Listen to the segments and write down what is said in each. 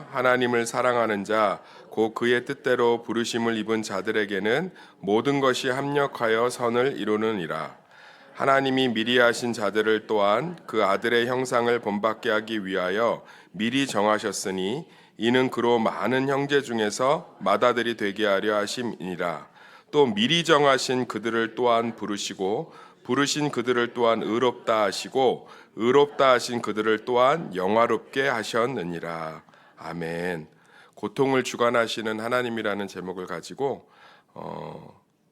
알거니와 하나님을 사랑하는 자, 곧 그의 뜻대로 부르심을 입은 자들에게는 모든 것이 합력하여 선을 이루느니라. 하나님이 미리 하신 자들을 또한 그 아들의 형상을 본받게 하기 위하여 미리 정하셨으니 이는 그로 많은 형제 중에서 맏아들이 되게 하려 하심이니라. 또 미리 정하신 그들을 또한 부르시고 부르신 그들을 또한 의롭다 하시고 의롭다 하신 그들을 또한 영화롭게 하셨느니라. 아멘. 고통을 주관하시는 하나님이라는 제목을 가지고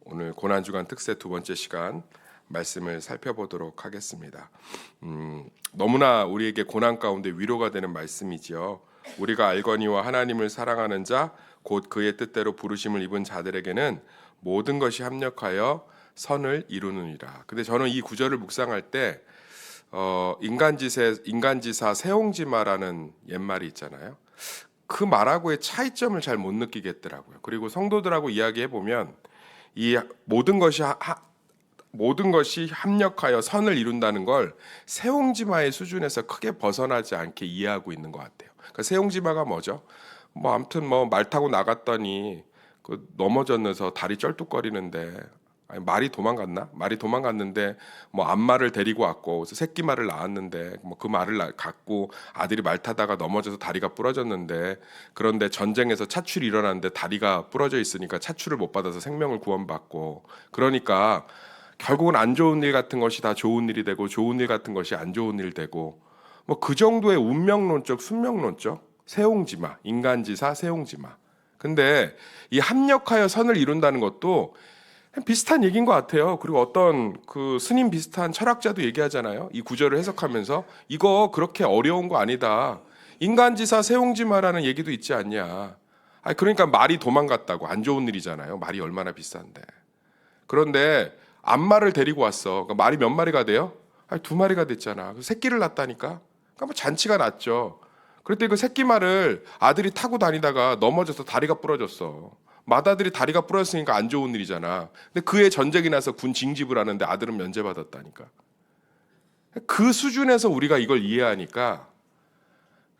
오늘 고난주간 특세 두 번째 시간 말씀을 살펴보도록 하겠습니다. 너무나 우리에게 고난 가운데 위로가 되는 말씀이지요. 우리가 알거니와 하나님을 사랑하는 자, 곧 그의 뜻대로 부르심을 입은 자들에게는 모든 것이 합력하여 선을 이루느니라. 근데 저는 이 구절을 묵상할 때 인간지사 세옹지마라는 옛말이 있잖아요. 그 말하고의 차이점을 잘 못 느끼겠더라고요. 그리고 성도들하고 이야기해 보면 이 모든 것이 합력하여 선을 이룬다는 걸 세옹지마의 수준에서 크게 벗어나지 않게 이해하고 있는 것 같아요. 그러니까 세옹지마가 뭐죠? 아무튼 말 타고 나갔더니 넘어졌는서 다리 쩔뚝거리는데 말이 도망갔나? 말이 도망갔는데 암말을 데리고 왔고 새끼 말을 낳았는데 그 말을 갖고 아들이 말 타다가 넘어져서 다리가 부러졌는데, 그런데 전쟁에서 차출이 일어났는데 다리가 부러져 있으니까 차출을 못 받아서 생명을 구원받고, 그러니까 결국은 안 좋은 일 같은 것이 다 좋은 일이 되고 좋은 일 같은 것이 안 좋은 일 되고 그 정도의 운명론적 순명론적 세옹지마, 인간지사 세옹지마. 근데 이 합력하여 선을 이룬다는 것도 비슷한 얘기인 것 같아요. 그리고 어떤 스님 비슷한 철학자도 얘기하잖아요. 이 구절을 해석하면서 이거 그렇게 어려운 거 아니다. 인간지사 세옹지마라는 얘기도 있지 않냐. 그러니까 말이 도망갔다고. 안 좋은 일이잖아요. 말이 얼마나 비싼데. 그런데 암말을 데리고 왔어. 그러니까 말이 몇 마리가 돼요? 2마리가 됐잖아. 새끼를 낳았다니까. 그러니까 잔치가 났죠. 그랬더니 그 새끼 말을 아들이 타고 다니다가 넘어져서 다리가 부러졌어. 맏아들이 다리가 부러졌으니까 안 좋은 일이잖아. 근데 그해 전쟁이 나서 군 징집을 하는데 아들은 면제받았다니까. 그 수준에서 우리가 이걸 이해하니까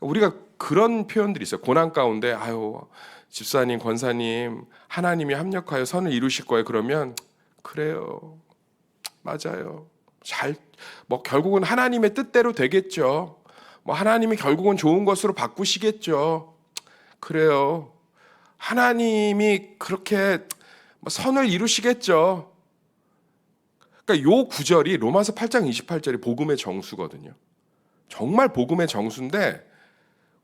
우리가 그런 표현들이 있어요. 고난 가운데 집사님, 권사님, 하나님이 합력하여 선을 이루실 거예요. 그러면 그래요. 맞아요. 결국은 하나님의 뜻대로 되겠죠. 하나님이 결국은 좋은 것으로 바꾸시겠죠. 그래요. 하나님이 그렇게 선을 이루시겠죠. 그러니까 요 구절이 로마서 8장 28절이 복음의 정수거든요. 정말 복음의 정수인데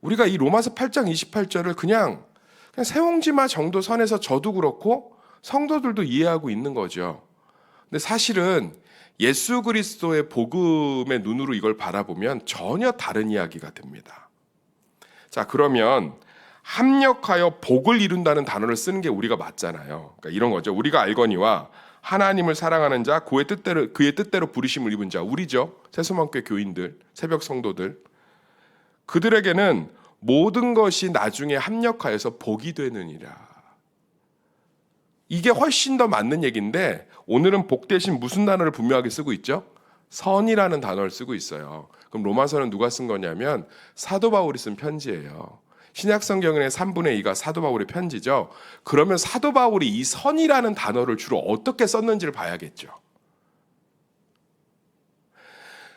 우리가 이 로마서 8장 28절을 그냥 세옹지마 정도 선에서 저도 그렇고 성도들도 이해하고 있는 거죠. 근데 사실은 예수 그리스도의 복음의 눈으로 이걸 바라보면 전혀 다른 이야기가 됩니다. 자, 그러면 합력하여 복을 이룬다는 단어를 쓰는 게 우리가 맞잖아요. 그러니까 이런 거죠. 우리가 알거니와 하나님을 사랑하는 자, 그의 뜻대로 부르심을 입은 자, 우리죠. 새소망교회 교인들, 새벽 성도들. 그들에게는 모든 것이 나중에 합력하여서 복이 되느니라. 이게 훨씬 더 맞는 얘기인데 오늘은 복 대신 무슨 단어를 분명하게 쓰고 있죠? 선이라는 단어를 쓰고 있어요. 그럼 로마서는 누가 쓴 거냐면 사도 바울이 쓴 편지예요. 신약 성경의 3분의 2가 사도 바울의 편지죠. 그러면 사도 바울이 이 선이라는 단어를 주로 어떻게 썼는지를 봐야겠죠.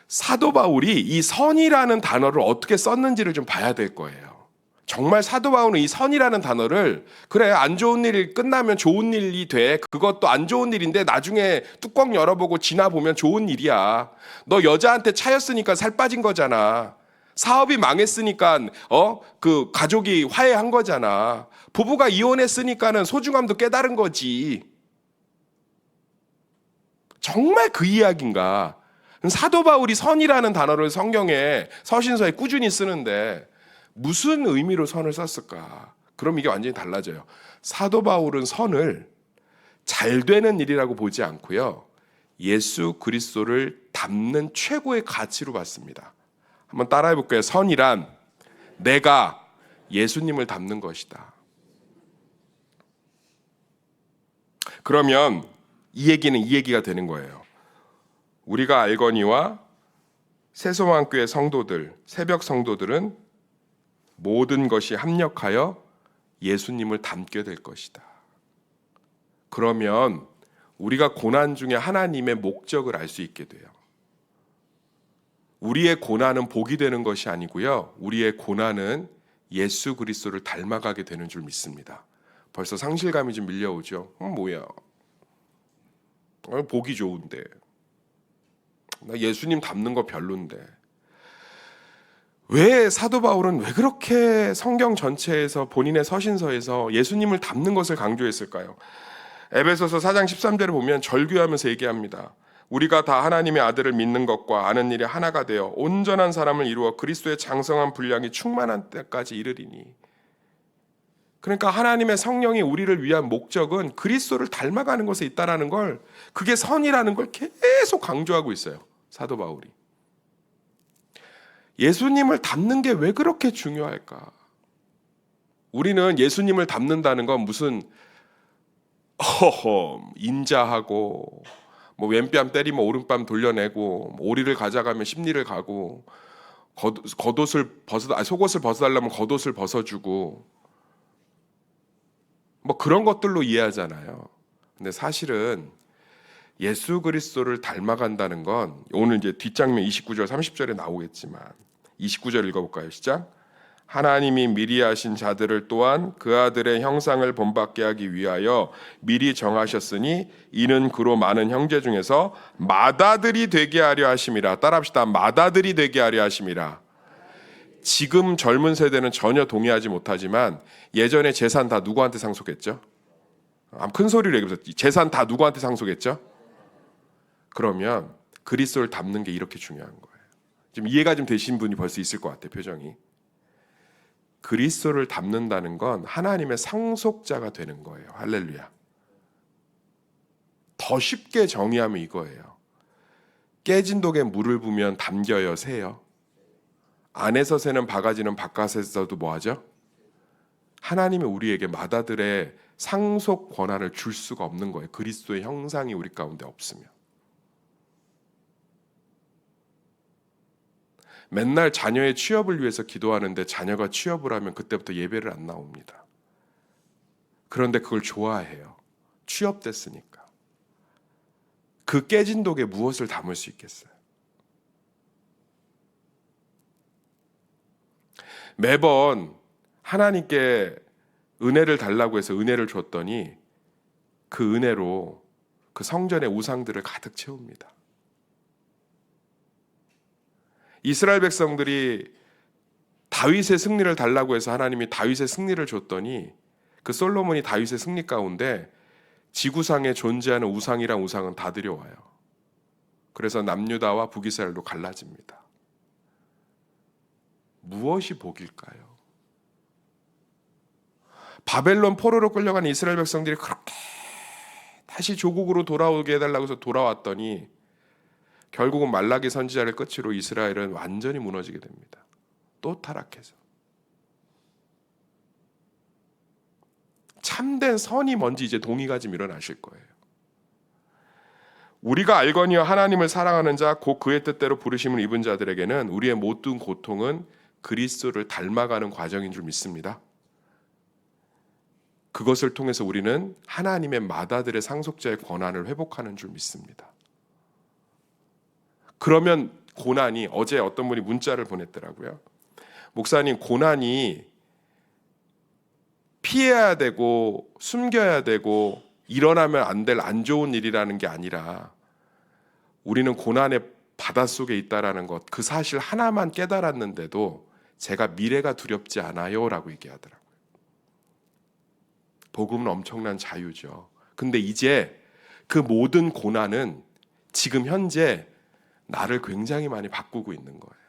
사도 바울이 이 선이라는 단어를 어떻게 썼는지를 좀 봐야 될 거예요. 정말 사도 바울은 이 선이라는 단어를 그래 안 좋은 일이 끝나면 좋은 일이 돼. 그것도 안 좋은 일인데 나중에 뚜껑 열어보고 지나보면 좋은 일이야. 너 여자한테 차였으니까 살 빠진 거잖아. 사업이 망했으니까 그 가족이 화해한 거잖아. 부부가 이혼했으니까는 소중함도 깨달은 거지. 정말 그 이야기인가? 사도 바울이 선이라는 단어를 성경에 서신서에 꾸준히 쓰는데 무슨 의미로 선을 썼을까? 그럼 이게 완전히 달라져요. 사도 바울은 선을 잘 되는 일이라고 보지 않고요. 예수 그리스도를 닮는 최고의 가치로 봤습니다. 한번 따라해 볼게요. 선이란 내가 예수님을 닮는 것이다. 그러면 이 얘기가 되는 거예요. 우리가 알거니와 새소망교회 성도들, 새벽 성도들은 모든 것이 합력하여 예수님을 닮게 될 것이다. 그러면 우리가 고난 중에 하나님의 목적을 알 수 있게 돼요. 우리의 고난은 복이 되는 것이 아니고요. 우리의 고난은 예수 그리스도를 닮아가게 되는 줄 믿습니다. 벌써 상실감이 좀 밀려오죠. 뭐야? 보기 좋은데. 나 예수님 닮는 거 별론데. 왜 사도 바울은 왜 그렇게 성경 전체에서 본인의 서신서에서 예수님을 닮는 것을 강조했을까요? 에베소서 4장 13절에 보면 절규하면서 얘기합니다. 우리가 다 하나님의 아들을 믿는 것과 아는 일이 하나가 되어 온전한 사람을 이루어 그리스도의 장성한 분량이 충만한 때까지 이르리니. 그러니까 하나님의 성령이 우리를 위한 목적은 그리스도를 닮아가는 것에 있다라는 걸, 그게 선이라는 걸 계속 강조하고 있어요. 사도 바울이. 예수님을 닮는 게 왜 그렇게 중요할까? 우리는 예수님을 닮는다는 건 무슨 인자하고 뭐 왼뺨 때리면 오른뺨 돌려내고 오리를 가져가면 십리를 가고 속옷을 벗어달라면 겉옷을 벗어주고 뭐 그런 것들로 이해하잖아요. 근데 사실은 예수 그리스도를 닮아간다는 건 오늘 이제 뒷장면 29절 30절에 나오겠지만 29절 읽어볼까요? 시작. 하나님이 미리 하신 자들을 또한 그 아들의 형상을 본받게 하기 위하여 미리 정하셨으니 이는 그로 많은 형제 중에서 맏아들이 되게 하려 하심이라. 따라합시다. 맏아들이 되게 하려 하심이라. 지금 젊은 세대는 전혀 동의하지 못하지만 예전에 재산 다 누구한테 상속했죠? 큰 소리로 얘기해서 재산 다 누구한테 상속했죠? 그러면 그리스도를 닮는 게 이렇게 중요한 거예요. 지금 이해가 좀 되신 분이 벌써 있을 것 같아요. 표정이. 그리스도를 닮는다는 건 하나님의 상속자가 되는 거예요. 할렐루야. 더 쉽게 정의하면 이거예요. 깨진 독에 물을 부으면 담겨요, 새요? 안에서 새는 바가지는 바깥에서도 뭐하죠? 하나님이 우리에게 맏아들의 상속 권한을 줄 수가 없는 거예요. 그리스도의 형상이 우리 가운데 없으면. 맨날 자녀의 취업을 위해서 기도하는데 자녀가 취업을 하면 그때부터 예배를 안 나옵니다. 그런데 그걸 좋아해요. 취업됐으니까. 그 깨진 독에 무엇을 담을 수 있겠어요? 매번 하나님께 은혜를 달라고 해서 은혜를 줬더니 그 은혜로 그 성전의 우상들을 가득 채웁니다. 이스라엘 백성들이 다윗의 승리를 달라고 해서 하나님이 다윗의 승리를 줬더니 그 솔로몬이 다윗의 승리 가운데 지구상에 존재하는 우상이란 우상은 다 들여와요. 그래서 남유다와 북이스라엘로 갈라집니다. 무엇이 복일까요? 바벨론 포로로 끌려간 이스라엘 백성들이 그렇게 다시 조국으로 돌아오게 해달라고 해서 돌아왔더니 결국은 말라기 선지자를 끝으로 이스라엘은 완전히 무너지게 됩니다. 또 타락해서. 참된 선이 뭔지 이제 동의가 좀 일어나실 거예요. 우리가 알거니와 하나님을 사랑하는 자, 곧 그의 뜻대로 부르심을 입은 자들에게는 우리의 모든 고통은 그리스도를 닮아가는 과정인 줄 믿습니다. 그것을 통해서 우리는 하나님의 맏아들의 상속자의 권한을 회복하는 줄 믿습니다. 그러면 고난이, 어제 어떤 분이 문자를 보냈더라고요. 목사님, 고난이 피해야 되고 숨겨야 되고 일어나면 안 될 안 좋은 일이라는 게 아니라 우리는 고난의 바닷속에 있다라는 것, 그 사실 하나만 깨달았는데도 제가 미래가 두렵지 않아요 라고 얘기하더라고요. 복음은 엄청난 자유죠. 근데 이제 그 모든 고난은 지금 현재 나를 굉장히 많이 바꾸고 있는 거예요.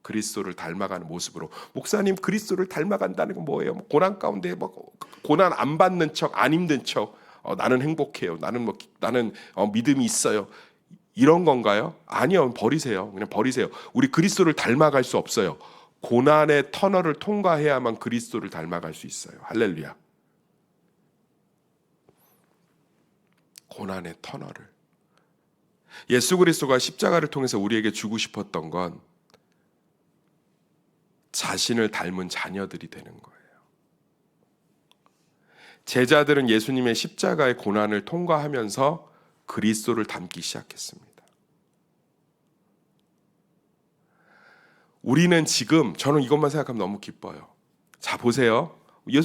그리스도를 닮아가는 모습으로. 목사님, 그리스도를 닮아간다는 건 뭐예요? 고난 가운데 고난 안 받는 척, 안 힘든 척, 나는 행복해요. 나는 믿음이 있어요. 이런 건가요? 아니요, 버리세요. 그냥 버리세요. 우리 그리스도를 닮아갈 수 없어요. 고난의 터널을 통과해야만 그리스도를 닮아갈 수 있어요. 할렐루야. 고난의 터널을. 예수 그리스도가 십자가를 통해서 우리에게 주고 싶었던 건 자신을 닮은 자녀들이 되는 거예요. 제자들은 예수님의 십자가의 고난을 통과하면서 그리스도를 닮기 시작했습니다. 우리는 지금, 저는 이것만 생각하면 너무 기뻐요. 자, 보세요.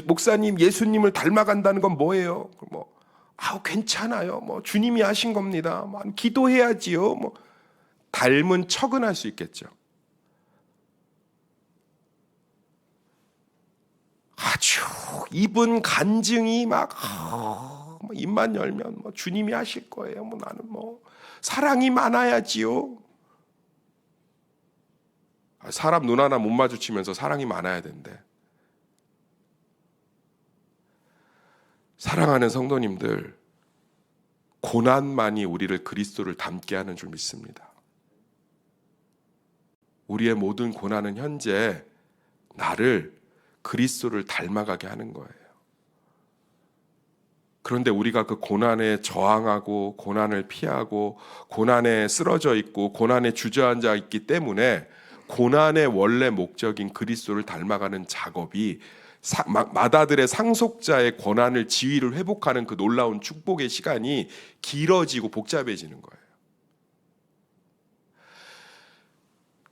목사님, 예수님을 닮아간다는 건 뭐예요? 괜찮아요. 주님이 하신 겁니다. 기도해야지요. 닮은 척은 할 수 있겠죠. 아주 입은 간증이 입만 열면 주님이 하실 거예요. 나는 사랑이 많아야지요. 사람 눈 하나 못 마주치면서 사랑이 많아야 된대. 사랑하는 성도님들, 고난만이 우리를 그리스도를 닮게 하는 줄 믿습니다. 우리의 모든 고난은 현재 나를 그리스도를 닮아가게 하는 거예요. 그런데 우리가 그 고난에 저항하고 고난을 피하고 고난에 쓰러져 있고 고난에 주저앉아 있기 때문에 고난의 원래 목적인 그리스도를 닮아가는 작업이 마다들의 상속자의 권한을 지위를 회복하는 그 놀라운 축복의 시간이 길어지고 복잡해지는 거예요.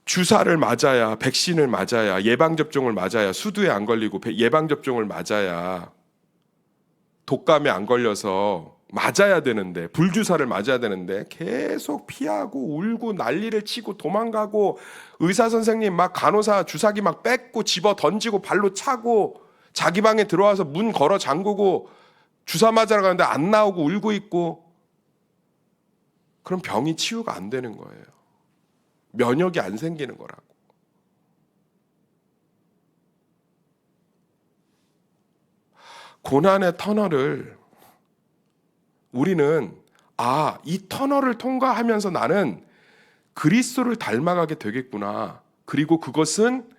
주사를 맞아야, 백신을 맞아야, 예방접종을 맞아야, 수두에 안 걸리고 예방접종을 맞아야, 독감에 안 걸려서 맞아야 되는데, 불주사를 맞아야 되는데 계속 피하고 울고 난리를 치고 도망가고, 의사 선생님 간호사 주사기 뺏고 집어 던지고 발로 차고, 자기 방에 들어와서 문 걸어 잠그고 주사 맞으러 가는데 안 나오고 울고 있고, 그럼 병이 치유가 안 되는 거예요. 면역이 안 생기는 거라고. 고난의 터널을 우리는 이 터널을 통과하면서 나는 그리스도를 닮아가게 되겠구나. 그리고 그것은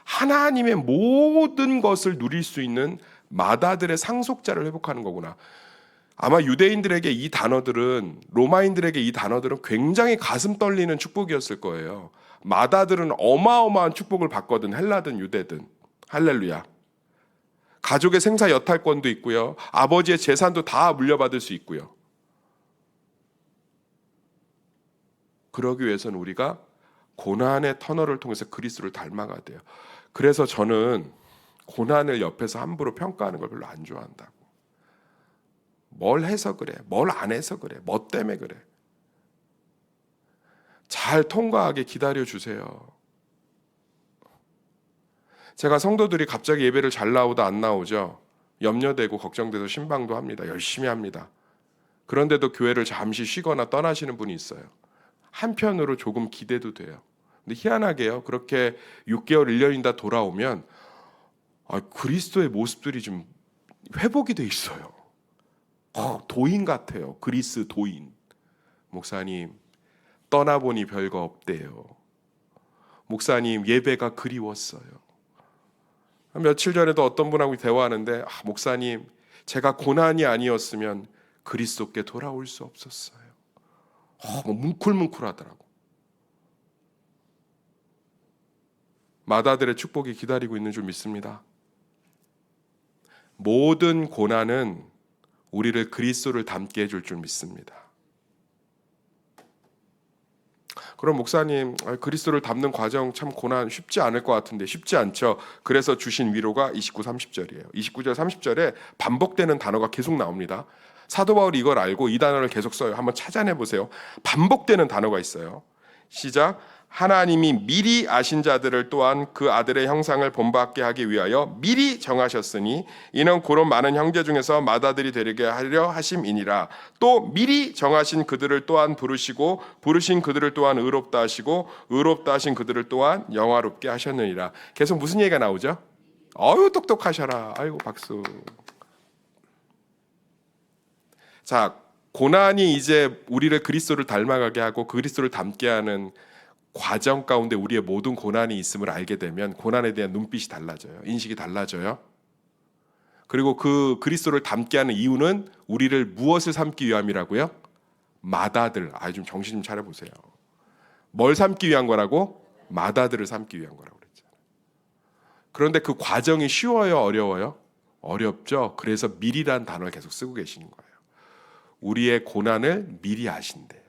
하나님의 모든 것을 누릴 수 있는 마다들의 상속자를 회복하는 거구나. 아마 유대인들에게 이 단어들은, 로마인들에게 이 단어들은 굉장히 가슴 떨리는 축복이었을 거예요. 마다들은 어마어마한 축복을 받거든, 헬라든 유대든. 할렐루야. 가족의 생사 여탈권도 있고요. 아버지의 재산도 다 물려받을 수 있고요. 그러기 위해서는 우리가 고난의 터널을 통해서 그리스도를 닮아가야 돼요. 그래서 저는 고난을 옆에서 함부로 평가하는 걸 별로 안 좋아한다고. 뭘 해서 그래? 뭘 안 해서 그래? 뭐 때문에 그래? 잘 통과하게 기다려 주세요. 제가 성도들이 갑자기 예배를 잘 나오다 안 나오죠. 염려되고 걱정돼서 신방도 합니다. 열심히 합니다. 그런데도 교회를 잠시 쉬거나 떠나시는 분이 있어요. 한편으로 조금 기대도 돼요. 근데 희한하게요. 그렇게 6개월, 1년이 다 돌아오면 그리스도의 모습들이 좀 회복이 돼 있어요. 도인 같아요. 그리스 도인. 목사님, 떠나보니 별거 없대요. 목사님, 예배가 그리웠어요. 며칠 전에도 어떤 분하고 대화하는데, 목사님, 제가 고난이 아니었으면 그리스도께 돌아올 수 없었어요. 뭉클뭉클하더라고. 마다들의 축복이 기다리고 있는 줄 믿습니다. 모든 고난은 우리를 그리스도를 닮게 해줄 줄 믿습니다. 그럼 목사님, 그리스도를 닮는 과정 참 고난 쉽지 않을 것 같은데 쉽지 않죠. 그래서 주신 위로가 29, 30절이에요. 29절, 30절에 반복되는 단어가 계속 나옵니다. 사도 바울이 이걸 알고 이 단어를 계속 써요. 한번 찾아내 보세요. 반복되는 단어가 있어요. 시작. 하나님이 미리 아신 자들을 또한 그 아들의 형상을 본받게 하기 위하여 미리 정하셨으니 이는 고런 많은 형제 중에서 맏아들이 되게 하려 하심이니라. 또 미리 정하신 그들을 또한 부르시고 부르신 그들을 또한 의롭다 하시고 의롭다 하신 그들을 또한 영화롭게 하셨느니라. 계속 무슨 얘기가 나오죠? 똑똑하셔라. 아이고 박수. 자, 고난이 이제 우리를 그리스도를 닮아가게 하고 그리스도를 닮게 하는 과정 가운데 우리의 모든 고난이 있음을 알게 되면 고난에 대한 눈빛이 달라져요. 인식이 달라져요. 그리고 그 그리스도를 닮게 하는 이유는 우리를 무엇을 삼기 위함이라고요? 맏아들. 좀 정신 좀 차려보세요. 뭘 삼기 위한 거라고? 맏아들을 삼기 위한 거라고 그랬잖아요. 그런데 그 과정이 쉬워요, 어려워요? 어렵죠. 그래서 미리란 단어를 계속 쓰고 계시는 거예요. 우리의 고난을 미리 아신대요.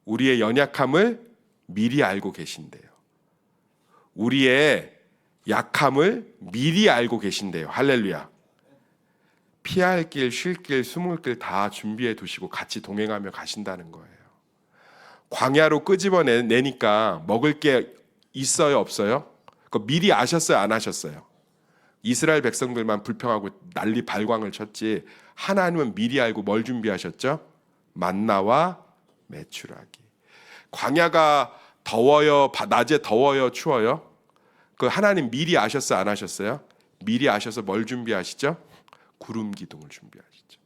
우리의 연약함을 미리 알고 계신대요. 우리의 약함을 미리 알고 계신대요. 할렐루야. 피할 길, 쉴 길, 숨을 길 다 준비해 두시고 같이 동행하며 가신다는 거예요. 광야로 끄집어내니까 먹을 게 있어요, 없어요? 그거 미리 아셨어요, 안 아셨어요? 이스라엘 백성들만 불평하고 난리 발광을 쳤지 하나님은 미리 알고 뭘 준비하셨죠? 만나와 메추라기. 광야가 더워요, 낮에 더워요, 추워요? 그 하나님 미리 아셨어요, 안 아셨어요? 미리 아셔서 뭘 준비하시죠? 구름 기둥을 준비하시죠.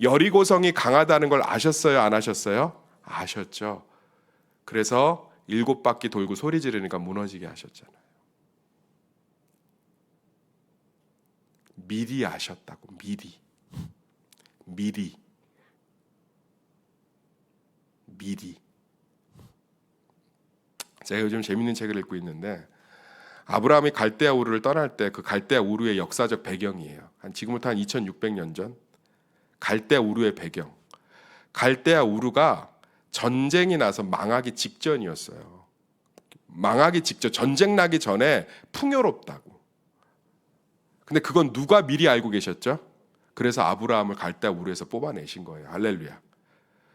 여리고성이 강하다는 걸 아셨어요, 안 아셨어요? 아셨죠. 그래서 7바퀴 돌고 소리 지르니까 무너지게 하셨잖아요. 미리 아셨다고. 미리. 제가 요즘 재밌는 책을 읽고 있는데 아브라함이 갈대아 우르를 떠날 때 그 갈대아 우르의 역사적 배경이에요. 지금부터 한 2600년 전 갈대아 우르의 배경. 갈대아 우르가 전쟁이 나서 망하기 직전이었어요. 망하기 직전, 전쟁 나기 전에 풍요롭다고. 근데 그건 누가 미리 알고 계셨죠? 그래서 아브라함을 갈대아 우르에서 뽑아내신 거예요. 할렐루야.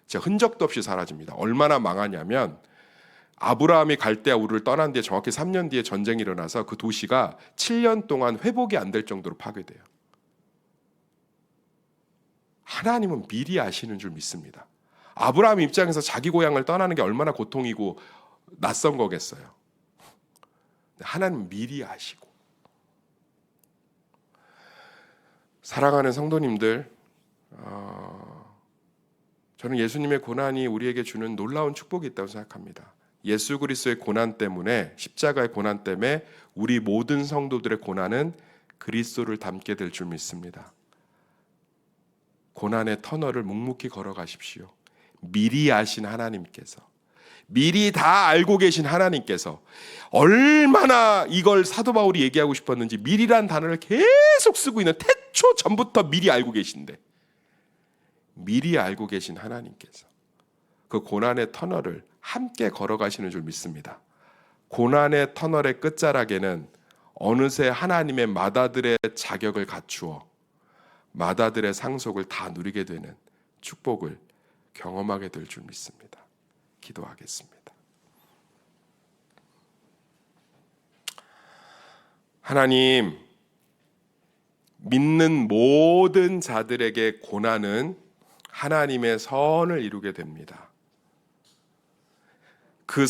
진짜 흔적도 없이 사라집니다. 얼마나 망하냐면 아브라함이 갈대아 우르를 떠난 뒤에 정확히 3년 뒤에 전쟁이 일어나서 그 도시가 7년 동안 회복이 안 될 정도로 파괴돼요. 하나님은 미리 아시는 줄 믿습니다. 아브라함 입장에서 자기 고향을 떠나는 게 얼마나 고통이고 낯선 거겠어요. 하나님은 미리 아시고. 사랑하는 성도님들, 저는 예수님의 고난이 우리에게 주는 놀라운 축복이 있다고 생각합니다. 예수 그리스도의 고난 때문에, 십자가의 고난 때문에 우리 모든 성도들의 고난은 그리스도를 닮게 될 줄 믿습니다. 고난의 터널을 묵묵히 걸어가십시오. 미리 아신 하나님께서, 미리 다 알고 계신 하나님께서 얼마나 이걸 사도 바울이 얘기하고 싶었는지 미리란 단어를 계속 쓰고 있는, 태초 전부터 미리 알고 계신데, 미리 알고 계신 하나님께서 그 고난의 터널을 함께 걸어가시는 줄 믿습니다. 고난의 터널의 끝자락에는 어느새 하나님의 맏아들의 자격을 갖추어 맏아들의 상속을 다 누리게 되는 축복을 경험하게 될 줄 믿습니다. 기도하겠습니다. 하나님, 믿는 모든 자들에게 고난은 하나님의 선을 이루게 됩니다.